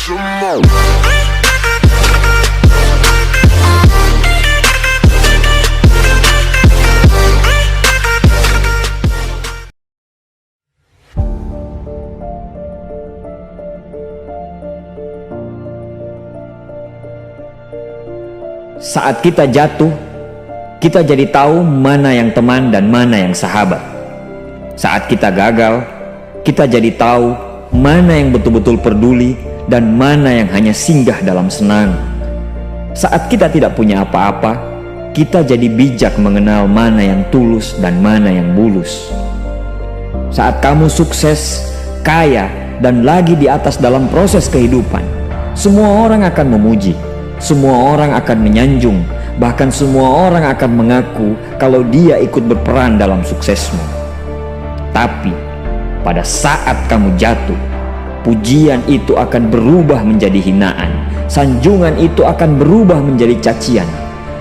Saat kita jatuh, kita jadi tahu mana yang teman dan mana yang sahabat. Saat kita gagal, kita jadi tahu mana yang betul-betul peduli dan mana yang hanya singgah dalam senang. Saat kita tidak punya apa-apa, kita jadi bijak mengenal mana yang tulus dan mana yang bulus. Saat kamu sukses, kaya, dan lagi di atas dalam proses kehidupan, semua orang akan memuji. Semua orang akan menyanjung, bahkan semua orang akan mengaku kalau dia ikut berperan dalam suksesmu. Tapi pada saat kamu jatuh, pujian itu akan berubah menjadi hinaan, sanjungan itu akan berubah menjadi cacian.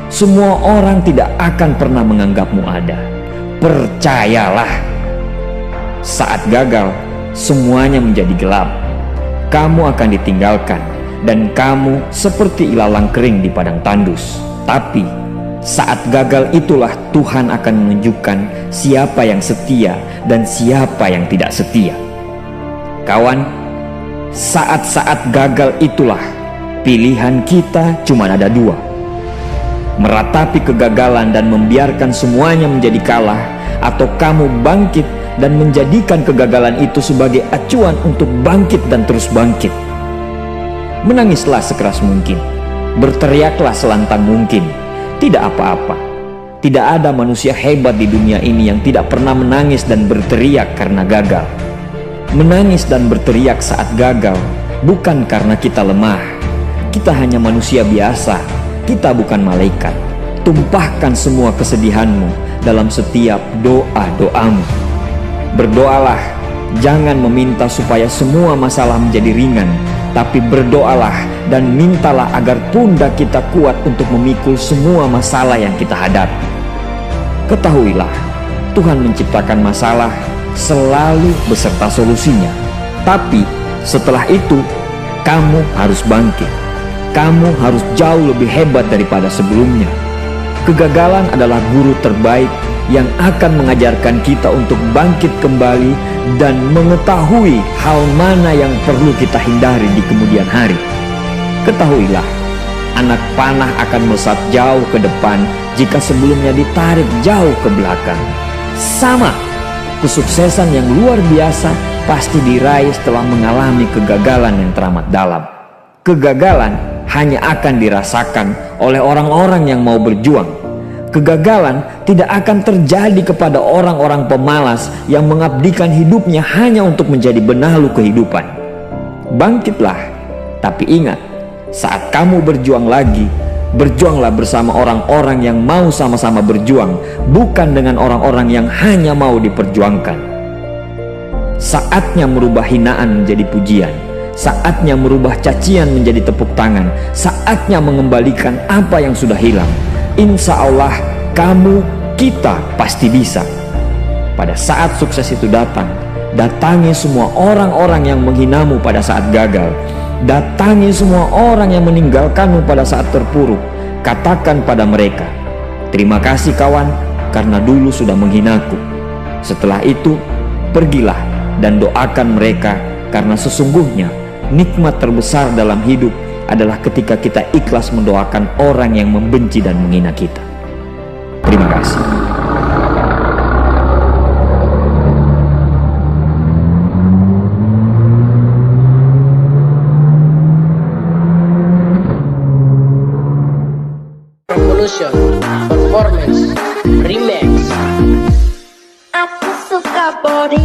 Semua orang tidak akan pernah menganggapmu ada. Percayalah, saat gagal, semuanya menjadi gelap. Kamu akan ditinggalkan, dan kamu seperti ilalang kering di padang tandus. Tapi saat gagal itulah Tuhan akan menunjukkan siapa yang setia dan siapa yang tidak setia. Kawan, saat-saat gagal itulah pilihan kita cuma ada dua: meratapi kegagalan dan membiarkan semuanya menjadi kalah, atau kamu bangkit dan menjadikan kegagalan itu sebagai acuan untuk bangkit dan terus bangkit. Menangislah sekeras mungkin, berteriaklah selantang mungkin. Tidak apa-apa. Tidak ada manusia hebat di dunia ini yang tidak pernah menangis dan berteriak karena gagal. Menangis dan berteriak saat gagal bukan karena kita lemah. Kita hanya manusia biasa. Kita bukan malaikat. Tumpahkan semua kesedihanmu dalam setiap doa-doamu. Berdoalah, jangan meminta supaya semua masalah menjadi ringan, tapi berdoalah dan mintalah agar pundak kita kuat untuk memikul semua masalah yang kita hadapi. Ketahuilah, Tuhan menciptakan masalah selalu beserta solusinya. Tapi setelah itu, kamu harus bangkit. Kamu harus jauh lebih hebat daripada sebelumnya. Kegagalan adalah guru terbaik yang akan mengajarkan kita untuk bangkit kembali dan mengetahui hal mana yang perlu kita hindari di kemudian hari. Ketahuilah, anak panah akan melesat jauh ke depan jika sebelumnya ditarik jauh ke belakang. Sama, kesuksesan yang luar biasa pasti diraih setelah mengalami kegagalan yang teramat dalam. Kegagalan hanya akan dirasakan oleh orang-orang yang mau berjuang. Kegagalan tidak akan terjadi kepada orang-orang pemalas yang mengabdikan hidupnya hanya untuk menjadi benalu kehidupan. Bangkitlah, tapi ingat, saat kamu berjuang lagi, berjuanglah bersama orang-orang yang mau sama-sama berjuang, bukan dengan orang-orang yang hanya mau diperjuangkan. Saatnya merubah hinaan menjadi pujian. Saatnya merubah cacian menjadi tepuk tangan. Saatnya mengembalikan apa yang sudah hilang. Insya Allah kamu, kita pasti bisa. Pada saat sukses itu datang, datangi semua orang-orang yang menghinamu pada saat gagal. Datangi semua orang yang meninggalkanmu pada saat terpuruk. Katakan pada mereka, terima kasih kawan, karena dulu sudah menghinaku. Setelah itu, pergilah dan doakan mereka, karena sesungguhnya nikmat terbesar dalam hidup adalah ketika kita ikhlas mendoakan orang yang membenci dan menghina kita. Terima kasih. Revolution Performance Remix. Aku suka body